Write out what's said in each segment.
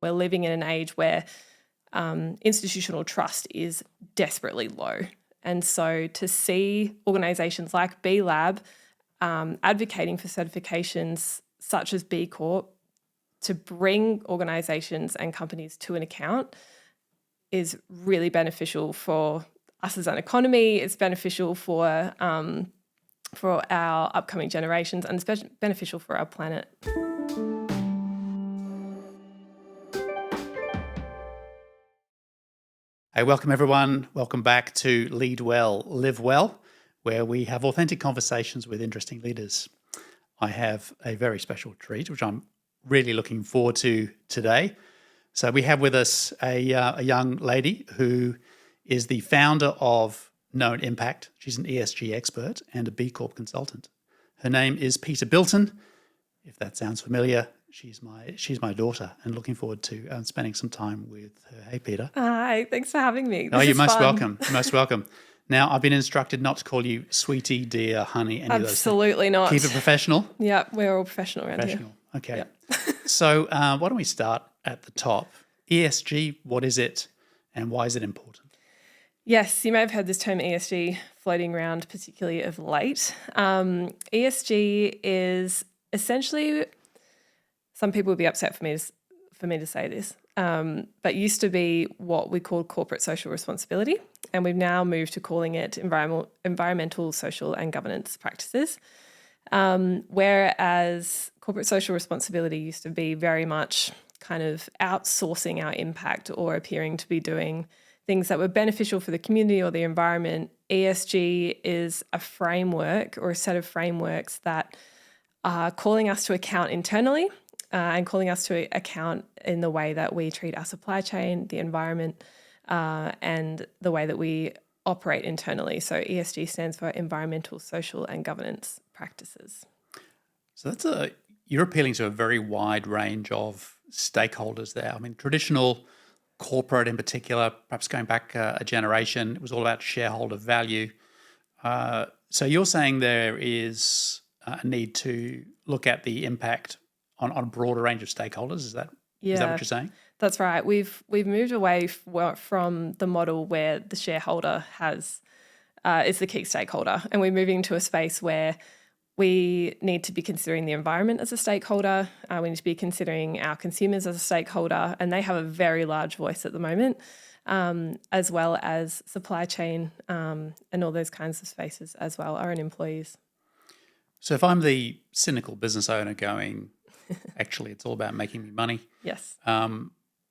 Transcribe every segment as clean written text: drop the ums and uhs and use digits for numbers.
we're living in an age where institutional trust is desperately low. And so to see organisations like B Lab advocating for certifications such as B Corp to bring organisations and companies to an account is really beneficial for us as an economy. It's beneficial for our upcoming generations, and it's beneficial for our planet. Hey, welcome everyone. Welcome back to Lead Well, Live Well, where we have authentic conversations with interesting leaders. I have a very special treat, which I'm really looking forward to today. So we have with us a young lady who is the founder of Known Impact. She's an ESG expert and a B-Corp consultant. Her name is Peta Bilton. If that sounds familiar, she's my daughter, and looking forward to spending some time with her. Hey, Peta. Hi, thanks for having me. You're most welcome. You're most welcome. Now, I've been instructed not to call you sweetie, dear, honey, any of those things. Absolutely not. Keep it professional. Yeah, we're all professional around here. Okay. Yep. So why don't we start at the top? ESG, what is it and why is it important? Yes, you may have heard this term ESG floating around, particularly of late. ESG is essentially, some people would be upset for me to say this, but used to be what we call corporate social responsibility, and we've now moved to calling it environmental, social and governance practices. Whereas corporate social responsibility used to be very much kind of outsourcing our impact or appearing to be doing things that were beneficial for the community or the environment, ESG is a framework or a set of frameworks that are calling us to account internally and calling us to account in the way that we treat our supply chain, the environment, and the way that we operate internally. So ESG stands for environmental, social and governance practices. So you're appealing to a very wide range of stakeholders there. I mean, traditional corporate in particular, perhaps going back a generation, it was all about shareholder value. So you're saying there is a need to look at the impact on a broader range of stakeholders. Is that what you're saying? That's right. We've moved away from the model where the shareholder is the key stakeholder, and we're moving to a space where we need to be considering the environment as a stakeholder. We need to be considering our consumers as a stakeholder, and they have a very large voice at the moment, as well as supply chain and all those kinds of spaces as well, our own employees. So if I'm the cynical business owner going, actually, it's all about making me money. Yes.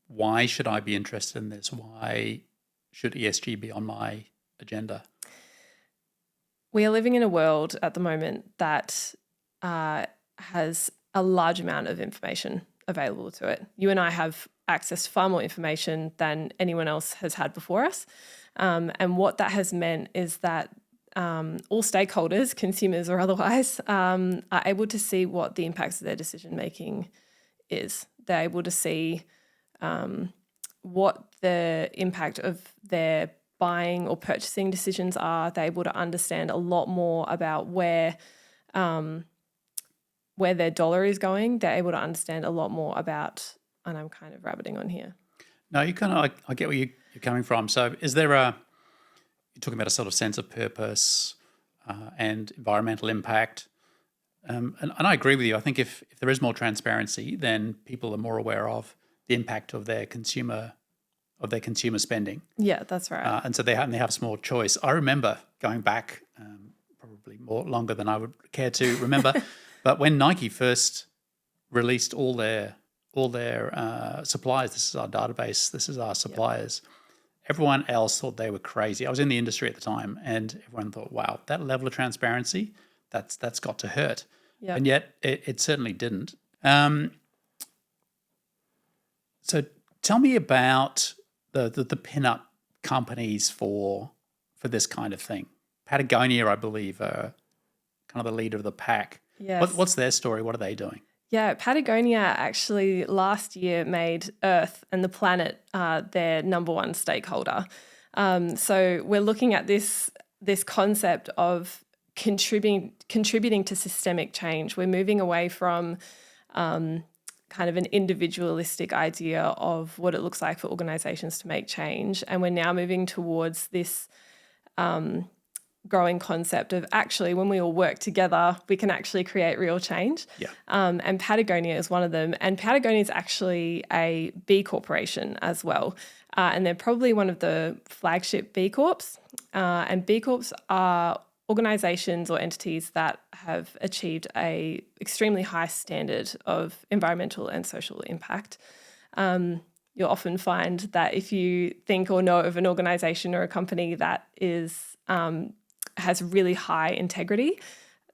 Why should I be interested in this? Why should ESG be on my agenda? We are living in a world at the moment that has a large amount of information available to it. You and I have access to far more information than anyone else has had before us. And what that has meant is that all stakeholders, consumers or otherwise, are able to see what the impacts of their decision-making is. They're able to see what the impact of their buying or purchasing decisions are. They're able to understand a lot more about where their dollar is going. They're able to understand a lot more about, and I'm kind of rabbiting on here. No, I get where you're coming from. So is there you're talking about a sort of sense of purpose and environmental impact. And I agree with you. I think if there is more transparency, then people are more aware of the impact of their consumer spending. Yeah, that's right. And so they have some more choice. I remember going back probably more longer than I would care to remember, but when Nike first released all their suppliers, this is our database, this is our suppliers. Yep. Everyone else thought they were crazy. I was in the industry at the time, and everyone thought, "Wow, that level of transparency, that's got to hurt." Yep. And yet, it certainly didn't. So, tell me about the pin-up companies for this kind of thing. Patagonia, I believe, are kind of the leader of the pack. Yes. What's their story? What are they doing? Yeah, Patagonia actually last year made Earth and the planet their number one stakeholder. So we're looking at this concept of contributing to systemic change. We're moving away from kind of an individualistic idea of what it looks like for organizations to make change. And we're now moving towards this growing concept of actually when we all work together, we can actually create real change. Yeah. And Patagonia is one of them. And Patagonia is actually a B corporation as well. And they're probably one of the flagship B Corps. And B Corps are organizations or entities that have achieved a extremely high standard of environmental and social impact. You'll often find that if you think or know of an organization or a company that is has really high integrity,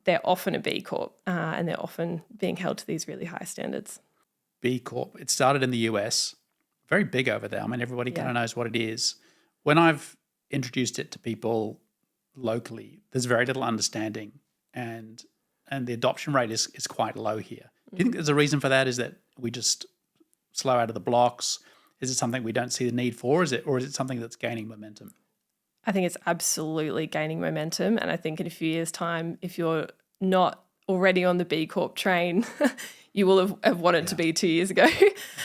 they're often a B Corp, and they're often being held to these really high standards. B Corp. It started in the US, very big over there. I mean, everybody kind of knows what it is. When I've introduced it to people locally, there's very little understanding, and the adoption rate is quite low here. Do you think there's a reason for that? Is that we just slow out of the blocks? Is it something we don't see the need for? Is it something that's gaining momentum? I think it's absolutely gaining momentum. And I think in a few years' time, if you're not already on the B Corp train, you will have wanted to be 2 years ago.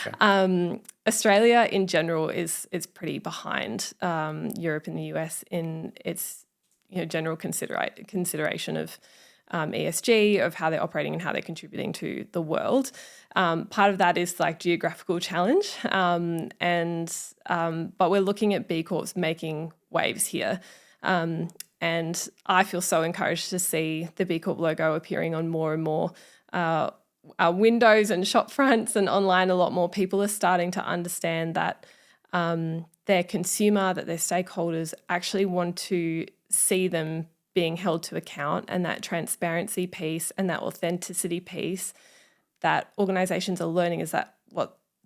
Okay. Australia in general is pretty behind Europe and the US in its general consideration of ESG, of how they're operating and how they're contributing to the world. Part of that is like geographical challenge, but we're looking at B Corps making waves here. And I feel so encouraged to see the B Corp logo appearing on more and more windows and shop fronts and online. A lot more people are starting to understand that their consumer, that their stakeholders actually want to see them being held to account, and that transparency piece and that authenticity piece that organizations are learning is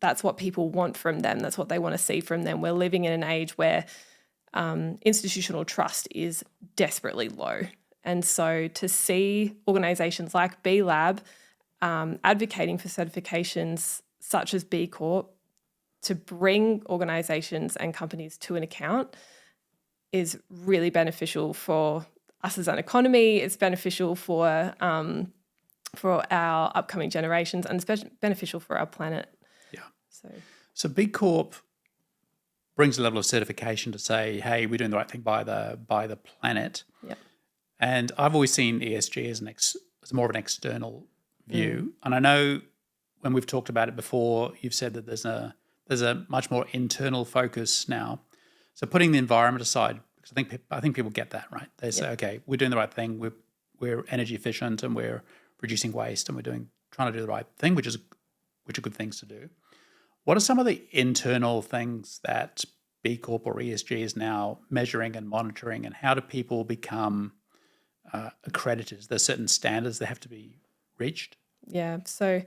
that's what people want from them. That's what they want to see from them. We're living in an age where institutional trust is desperately low. And so to see organizations like B Lab advocating for certifications such as B Corp to bring organizations and companies to an account is really beneficial for us as an economy. It's beneficial for our upcoming generations, and it's beneficial for our planet. Yeah. So B Corp brings a level of certification to say, hey, we're doing the right thing by the planet. Yeah. And I've always seen ESG as more of an external view. And I know when we've talked about it before, you've said that there's a much more internal focus now. So putting the environment aside, because I think people get that, right? They say, okay, we're doing the right thing. We're energy efficient and we're reducing waste and we're trying to do the right thing, which are good things to do. What are some of the internal things that B Corp or ESG is now measuring and monitoring, and how do people become accredited? There's certain standards that have to be reached? Yeah, so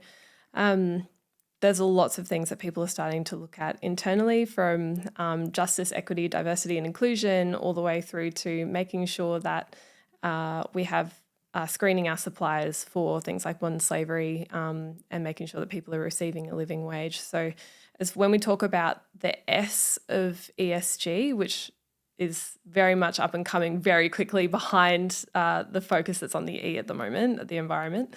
there's lots of things that people are starting to look at internally, from justice, equity, diversity and inclusion, all the way through to making sure that we have screening our suppliers for things like modern slavery, and making sure that people are receiving a living wage. So as when we talk about the S of ESG, which is very much up and coming very quickly behind the focus that's on the E at the moment, the environment.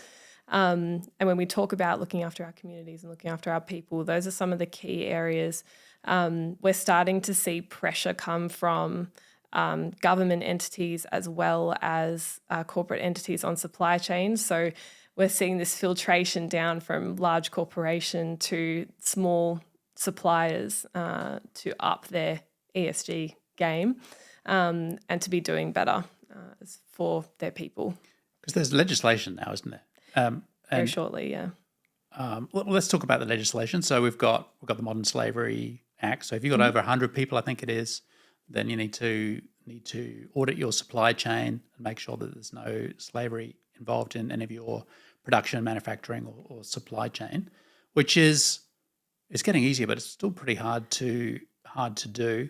And when we talk about looking after our communities and looking after our people, those are some of the key areas. We're starting to see pressure come from government entities as well as corporate entities on supply chains. So we're seeing this filtration down from large corporation to small suppliers to up their ESG game and to be doing better for their people. Because there's legislation now, isn't there? Very shortly, yeah. Well, let's talk about the legislation. So we've got the Modern Slavery Act. So if you've got over 100 people, I think it is, then you need to audit your supply chain and make sure that there's no slavery involved in any of your production, manufacturing, or supply chain, which it's getting easier, but it's still pretty hard to do.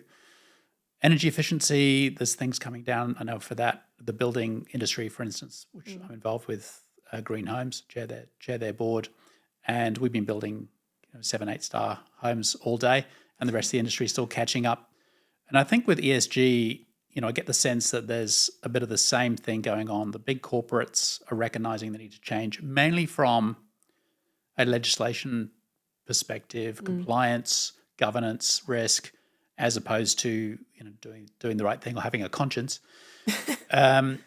Energy efficiency, there's things coming down. I know for that, the building industry, for instance, which I'm involved with, Green Homes, chair their board, and we've been building 7-8 star homes all day, and the rest of the industry is still catching up. And I think with ESG, I get the sense that there's a bit of the same thing going on. The big corporates are recognizing the need to change, mainly from a legislation perspective, compliance, governance, risk, as opposed to doing the right thing or having a conscience. But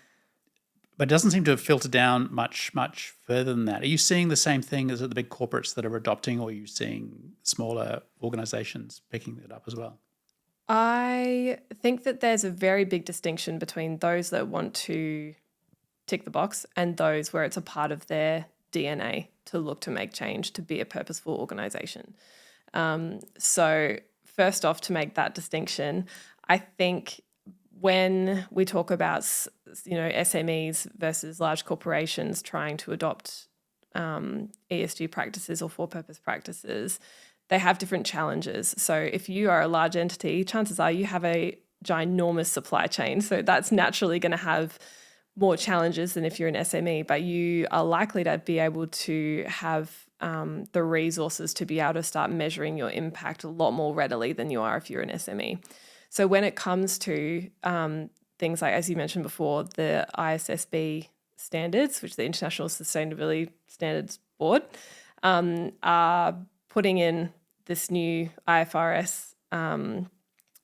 it doesn't seem to have filtered down much further than that. Are you seeing the same thing as the big corporates that are adopting, or are you seeing smaller organizations picking it up as well? I think that there's a very big distinction between those that want to tick the box and those where it's a part of their DNA to look to make change, to be a purposeful organization. So first off, to make that distinction, I think when we talk about SMEs versus large corporations trying to adopt ESG practices or for-purpose practices, they have different challenges. So if you are a large entity, chances are you have a ginormous supply chain. So that's naturally going to have more challenges than if you're an SME, but you are likely to be able to have the resources to be able to start measuring your impact a lot more readily than you are if you're an SME. So when it comes to things like, as you mentioned before, the ISSB standards, which the International Sustainability Standards Board, are putting in this new IFRS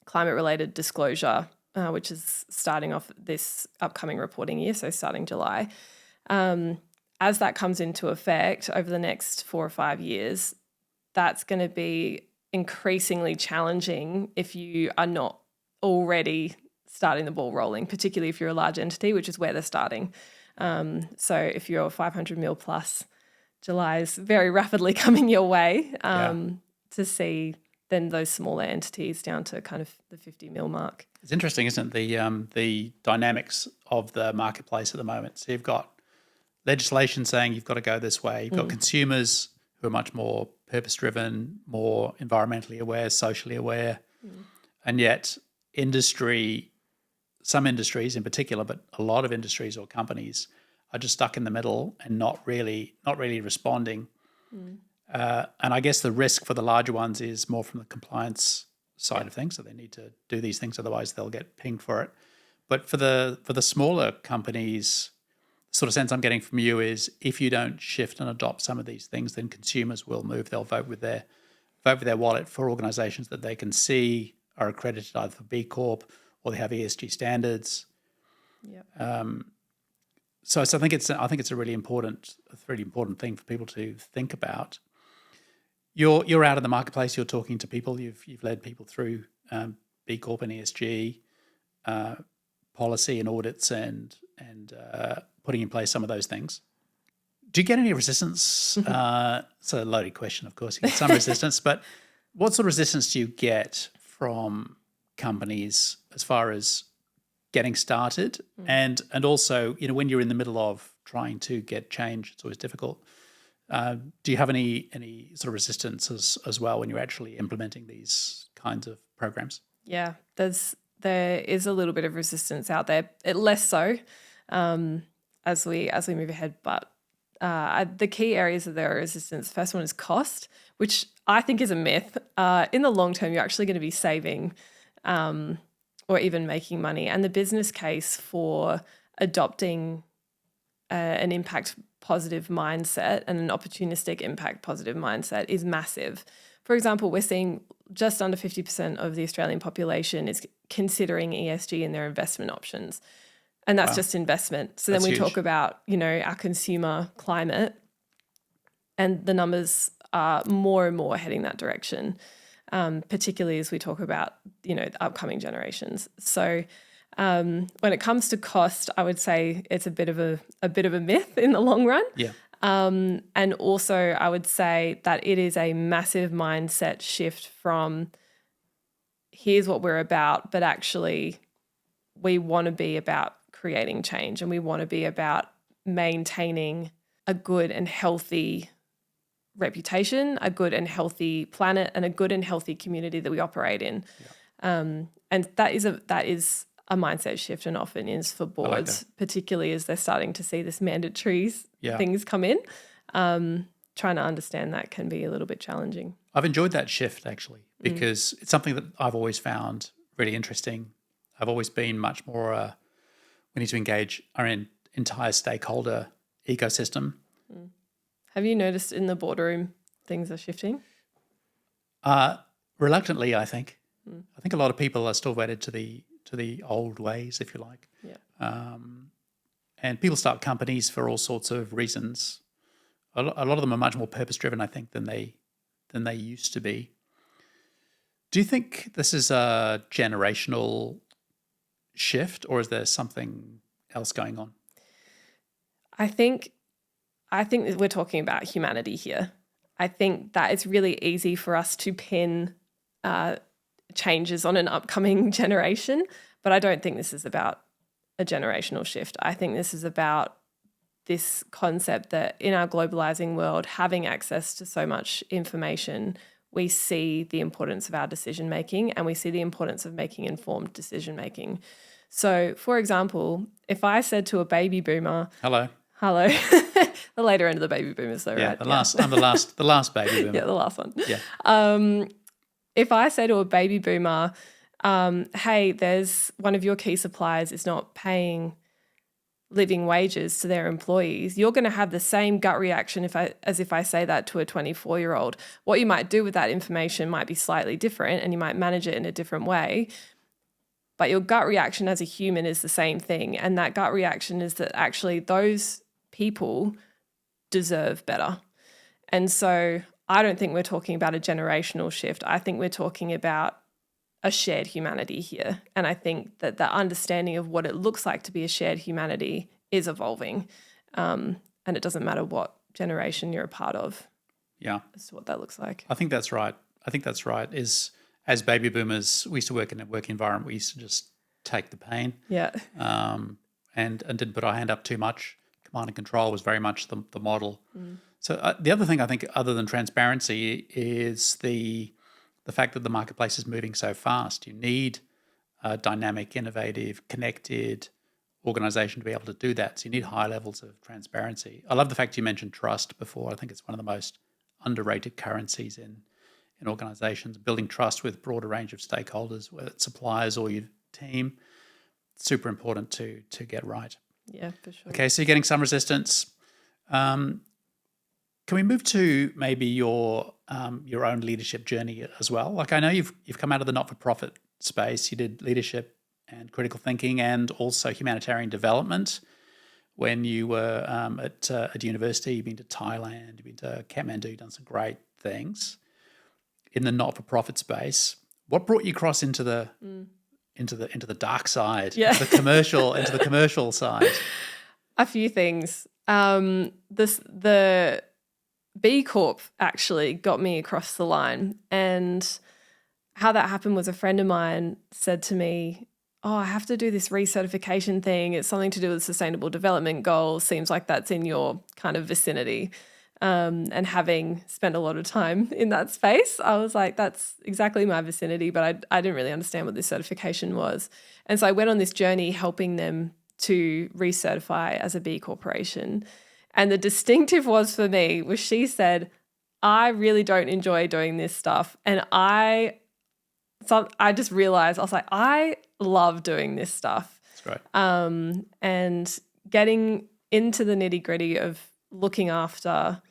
climate-related disclosure, which is starting off this upcoming reporting year, so starting July. As that comes into effect over the next 4 or 5 years, that's going to be increasingly challenging if you are not already starting the ball rolling, particularly if you're a large entity, which is where they're starting. So if you're 500 mil plus, July is very rapidly coming your way to see then those smaller entities down to kind of the 50 mil mark. It's interesting, isn't it, the dynamics of the marketplace at the moment. So you've got legislation saying you've got to go this way. You've got consumers who are much more purpose-driven, more environmentally aware, socially aware. And yet some industries in particular, but a lot of industries or companies are just stuck in the middle and not really responding. And I guess the risk for the larger ones is more from the compliance side of things. So they need to do these things, otherwise they'll get pinged for it. But for the smaller companies, the sort of sense I'm getting from you is if you don't shift and adopt some of these things, then consumers will move. They'll vote with their wallet for organizations that they can see are accredited either for B-Corp or they have ESG standards. So I think it's a really important thing for people to think about. You're out in the marketplace. You're talking to people. You've led people through B-Corp and ESG policy and audits and putting in place some of those things. Do you get any resistance? It's a loaded question, of course. You get some resistance, but what sort of resistance do you get from companies as far as getting started and also, when you're in the middle of trying to get change, it's always difficult. Do you have any sort of resistance as well when you're actually implementing these kinds of programs? Yeah, there is a little bit of resistance out there, less so as we move ahead. But the key areas of their resistance, first one is cost, which I think is a myth. In the long term, you're actually going to be saving or even making money. And the business case for adopting an impact positive mindset and an opportunistic impact positive mindset is massive. For example, we're seeing just under 50% of the Australian population is considering ESG in their investment options. And that's just investment. So then we talk about, our consumer climate, and the numbers are more and more heading that direction, particularly as we talk about, the upcoming generations. So when it comes to cost, I would say it's a bit of a myth in the long run. Yeah. And also I would say that it is a massive mindset shift from here's what we're about, but actually we want to be about creating change and we want to be about maintaining a good and healthy reputation, a good and healthy planet, and a good and healthy community that we operate in. Yeah. And that is a mindset shift, and often is for boards, particularly as they're starting to see this mandatory things come in. Trying to understand that can be a little bit challenging. I've enjoyed that shift actually, because it's something that I've always found really interesting. I've always been much more we need to engage our entire stakeholder ecosystem. Have you noticed in the boardroom things are shifting? Reluctantly, I think. I think a lot of people are still wedded to the old ways, if you like. Yeah. And people start companies for all sorts of reasons. A lot of them are much more purpose-driven, I think, than they used to be. Do you think this is a generational shift, or is there something else going on? I think that we're talking about humanity here. I think that it's really easy for us to pin changes on an upcoming generation, but I don't think this is about a generational shift. I think this is about this concept that in our globalizing world, having access to so much information, we see the importance of our decision making, and we see the importance of making informed decision making. So, for example, if I said to a baby boomer, Hello. the later end of the baby boomers, though, right? I'm the last baby boomer. Yeah, the last one. Yeah. If I say to a baby boomer, hey, there's one of your key suppliers is not paying living wages to their employees, you're going to have the same gut reaction as if I say that to a 24-year-old. What you might do with that information might be slightly different, and you might manage it in a different way. But your gut reaction as a human is the same thing. And that gut reaction is that actually those people deserve better. And so I don't think we're talking about a generational shift. I think we're talking about a shared humanity here. And I think that the understanding of what it looks like to be a shared humanity is evolving. And it doesn't matter what generation you're a part of. Yeah. As to what that looks like. I think that's right. As baby boomers, we used to work in a work environment. We used to just take the pain. Yeah. And didn't put our hand up too much. Command and control was very much the model. So the other thing I think, other than transparency, is the fact that the marketplace is moving so fast. You need a dynamic, innovative, connected organization to be able to do that. So you need high levels of transparency. I love the fact you mentioned trust before. I think it's one of the most underrated currencies in organizations. Building trust with a broader range of stakeholders, whether it's suppliers or your team, super important to get right. Yeah, for sure. Okay, so you're getting some resistance. Can we move to maybe your own leadership journey as well? Like, I know you've come out of the not-for-profit space. You did leadership and critical thinking, and also humanitarian development when you were at university. You've been to Thailand, you've been to Kathmandu, you've done some great things in the not-for-profit space. What brought you across into the dark side, into the commercial side? A few things. The B-Corp actually got me across the line, and how that happened was a friend of mine said to me, oh, I have to do this recertification thing. It's something to do with sustainable development goals. Seems like that's in your kind of vicinity. And having spent a lot of time in that space, I was like, that's exactly my vicinity, but I didn't really understand what this certification was. And so I went on this journey helping them to recertify as a B Corporation. And the distinctive was for me was she said, I really don't enjoy doing this stuff. And I just realized, I was like, I love doing this stuff. That's great. And getting into the nitty-gritty of looking after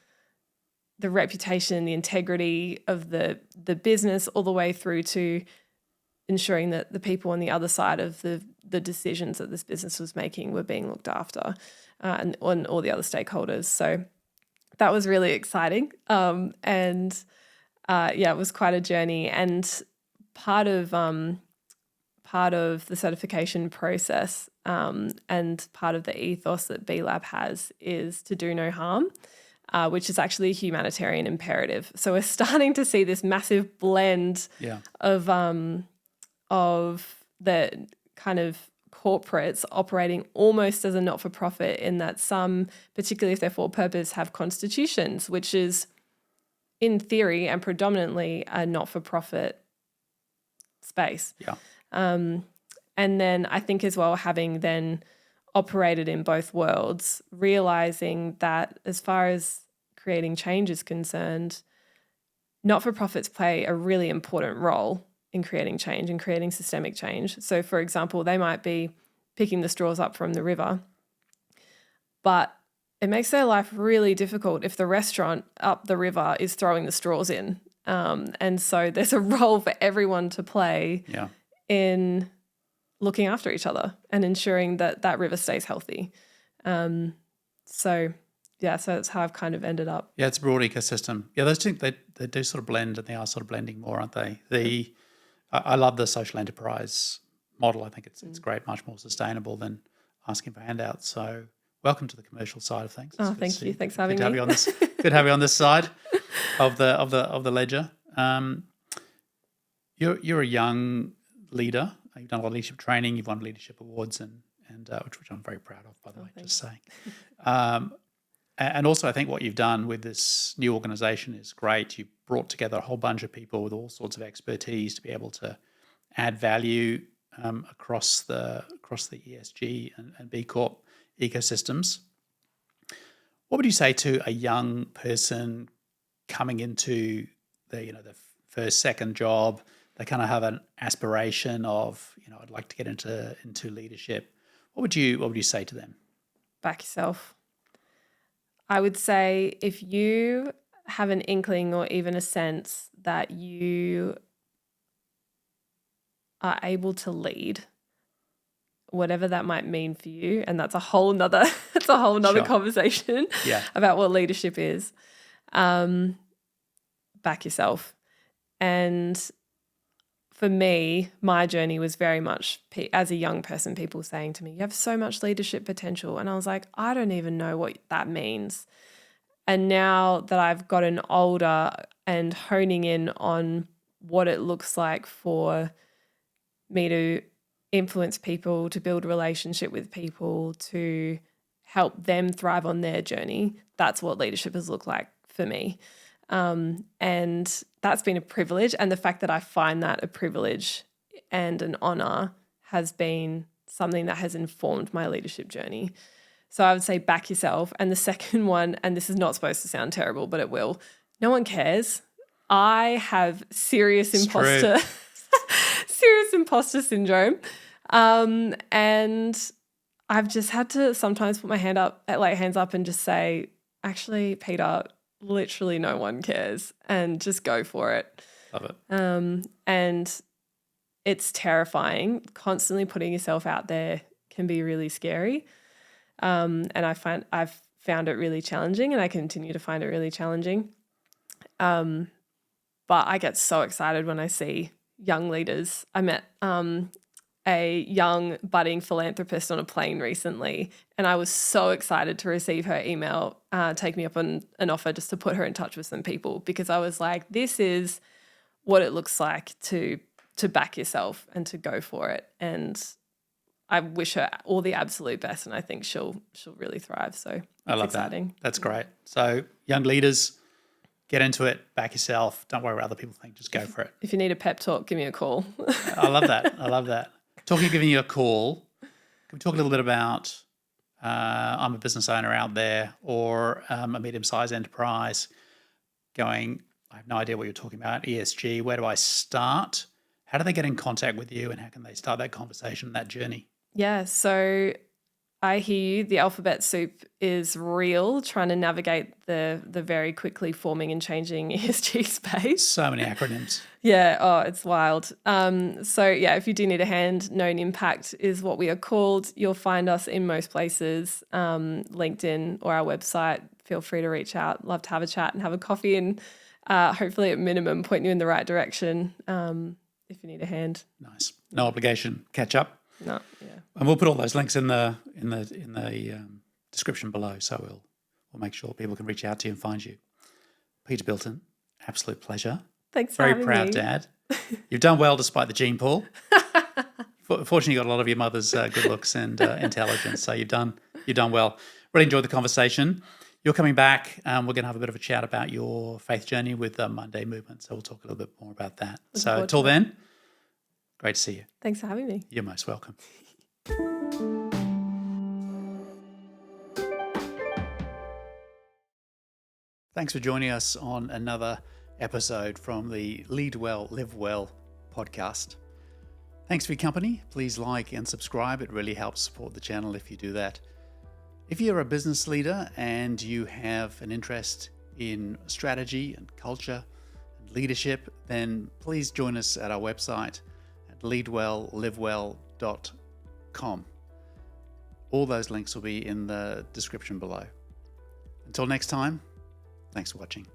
the reputation, the integrity of the business, all the way through to ensuring that the people on the other side of the decisions that this business was making were being looked after, and on all the other stakeholders. So that was really exciting. It was quite a journey. And part of the certification process and part of the ethos that B Lab has is to do no harm, which is actually a humanitarian imperative. So we're starting to see this massive blend of the kind of corporates operating almost as a not-for-profit, in that some, particularly if they're for purpose, have constitutions, which is in theory and predominantly a not-for-profit space. Yeah. And then I think as well, having then operated in both worlds, realizing that as far as creating change is concerned, not-for-profits play a really important role in creating change and creating systemic change. So, for example, they might be picking the straws up from the river, but it makes their life really difficult if the restaurant up the river is throwing the straws in. And so there's a role for everyone to play in looking after each other and ensuring that that river stays healthy. So that's how I've kind of ended up. Yeah, it's a broad ecosystem. Yeah, those two, they do sort of blend, and they are sort of blending more, aren't they? I love the social enterprise model. I think it's great, much more sustainable than asking for handouts. So welcome to the commercial side of things. Thank you. Thanks for having me. Good to have you on this side of the ledger. You're a young leader. You've done a lot of leadership training. You've won leadership awards, and which I'm very proud of, by the way. Just saying. And also, I think what you've done with this new organisation is great. You've brought together a whole bunch of people with all sorts of expertise to be able to add value across the ESG and B-Corp ecosystems. What would you say to a young person coming into the first, second job? They kind of have an aspiration of, I'd like to get into leadership. What would you say to them? Back yourself. I would say if you have an inkling or even a sense that you are able to lead, whatever that might mean for you, and that's a whole nother conversation about what leadership is, back yourself. And for me, my journey was very much, as a young person, people saying to me, you have so much leadership potential. And I was like, I don't even know what that means. And now that I've gotten older and honing in on what it looks like for me to influence people, to build a relationship with people, to help them thrive on their journey, that's what leadership has looked like for me. And that's been a privilege. And the fact that I find that a privilege and an honor has been something that has informed my leadership journey. So I would say back yourself. And the second one, and this is not supposed to sound terrible, but it will, no one cares. I have serious imposter syndrome. And I've just had to sometimes put my hands up and just say, actually, Peter, literally no one cares, and just go for it. Love it. And it's terrifying. Constantly putting yourself out there can be really scary. And I've found it really challenging, and I continue to find it really challenging. But I get so excited when I see young leaders. I met a young budding philanthropist on a plane recently, and I was so excited to receive her email, take me up on an offer just to put her in touch with some people, because I was like, this is what it looks like to back yourself and to go for it. And I wish her all the absolute best, and I think she'll really thrive. So I love exciting. That. That's great. So young leaders, get into it, back yourself. Don't worry what other people think. Just go for it. If you need a pep talk, give me a call. I love that. Talking of giving you a call, can we talk a little bit about I'm a business owner out there, or a medium-sized enterprise going, I have no idea what you're talking about, ESG, where do I start? How do they get in contact with you, and how can they start that conversation, that journey? Yeah, so I hear you. The alphabet soup is real, trying to navigate the very quickly forming and changing ESG space. So many acronyms. Yeah, it's wild. If you do need a hand, Known Impact is what we are called. You'll find us in most places, LinkedIn or our website. Feel free to reach out. Love to have a chat and have a coffee, and hopefully at minimum point you in the right direction if you need a hand. Nice. No obligation. Catch up. No, yeah. And we'll put all those links in the description below, so we'll make sure people can reach out to you and find you. Peta Bilton, absolute pleasure. Thanks for having me. Very proud dad. You've done well despite the gene pool. Fortunately, you got a lot of your mother's good looks and intelligence, so you've done well. Really enjoyed the conversation. You're coming back. We're going to have a bit of a chat about your faith journey with the Monday Movement, so we'll talk a little bit more about that. So until then, great to see you. Thanks for having me. You're most welcome. Thanks for joining us on another episode from the Lead Well, Live Well podcast. Thanks for your company. Please like and subscribe. It really helps support the channel if you do that. If you're a business leader and you have an interest in strategy and culture and leadership, then please join us at our website at leadwelllivewell.com. All those links will be in the description below. Until next time, thanks for watching.